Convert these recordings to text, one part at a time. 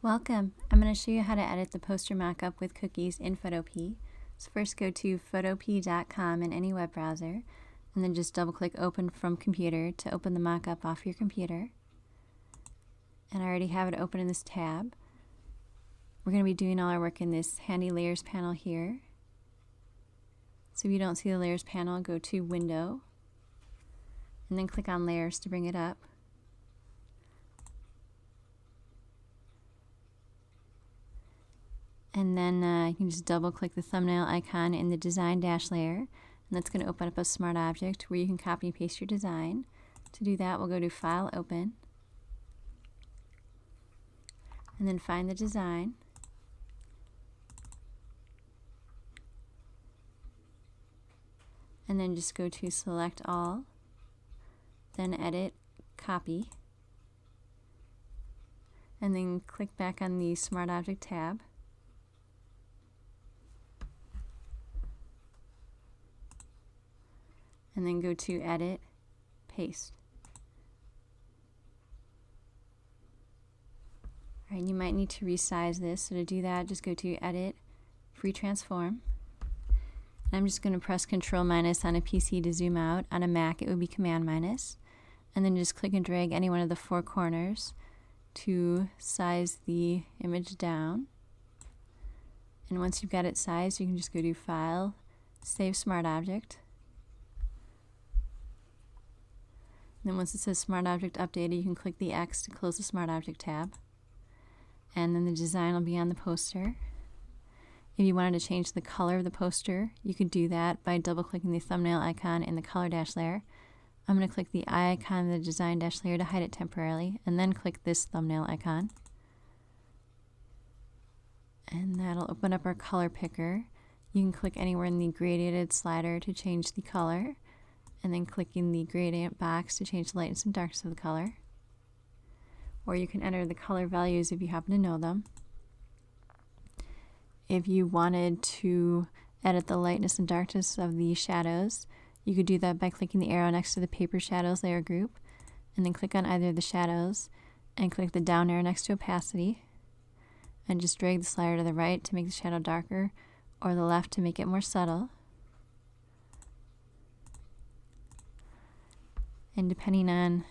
Welcome! I'm going to show you how to edit the poster mockup with cookies in Photopea. So first go to photopea.com in any web browser, and then just double click Open from Computer to open the mockup off your computer. And I already have it open in this tab. We're going to be doing all our work in this handy Layers panel here. So if you don't see the Layers panel, go to Window, and then click on Layers to bring it up. And then you can just double click the thumbnail icon in the design dash layer, and that's going to open up a smart object where you can copy and paste your design. To do that, we'll go to File, Open, and then find the design. And then just go to Select All, then Edit, Copy, and then click back on the Smart Object tab. And then go to Edit, Paste. Alright, you might need to resize this, so to do that, just go to Edit, Free Transform. And I'm just going to press Control minus on a PC to zoom out. On a Mac, it would be Command minus. And then just click and drag any one of the four corners to size the image down. And once you've got it sized, you can just go to File, Save Smart Object. And then once it says Smart Object Updated, you can click the X to close the Smart Object tab. And then the design will be on the poster. If you wanted to change the color of the poster, you could do that by double-clicking the thumbnail icon in the Color dash layer. I'm going to click the eye icon in the Design dash layer to hide it temporarily, and then click this thumbnail icon. And that'll open up our color picker. You can click anywhere in the gradiated slider to change the color, and then clicking the gradient box to change the lightness and darkness of the color. Or you can enter the color values if you happen to know them. If you wanted to edit the lightness and darkness of the shadows, you could do that by clicking the arrow next to the Paper Shadows layer group, and then click on either of the shadows, and click the down arrow next to opacity, and just drag the slider to the right to make the shadow darker, or the left to make it more subtle. And depending on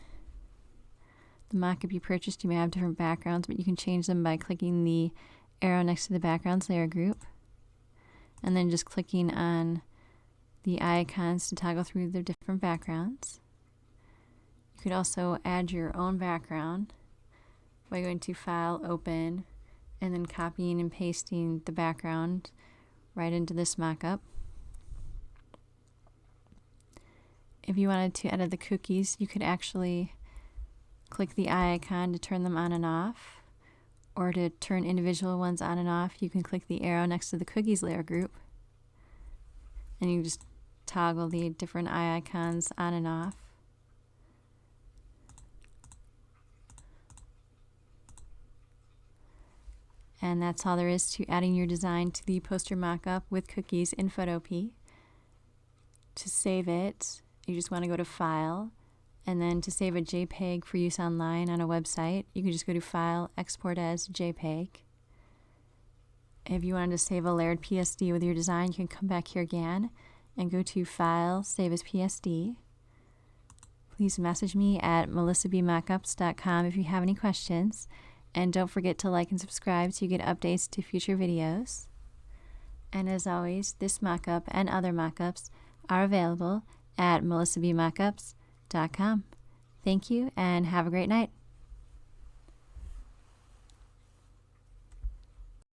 the mockup you purchased, you may have different backgrounds, but you can change them by clicking the arrow next to the Backgrounds layer group, and then just clicking on the icons to toggle through the different backgrounds. You could also add your own background by going to File, Open, and then copying and pasting the background right into this mockup. If you wanted to edit the cookies, you could actually click the eye icon to turn them on and off, or to turn individual ones on and off, you can click the arrow next to the cookies layer group, and you can just toggle the different eye icons on and off. And that's all there is to adding your design to the poster mockup with cookies in Photopea. To save it, you just want to go to File, and then to save a JPEG for use online on a website, you can just go to File, Export as JPEG. If you wanted to save a layered PSD with your design, you can come back here again and go to File, Save as PSD. Please message me at melissabmockups.com if you have any questions, and don't forget to like and subscribe so you get updates to future videos. And as always, this mockup and other mockups are available at melissabmockups.com. Thank you and have a great night.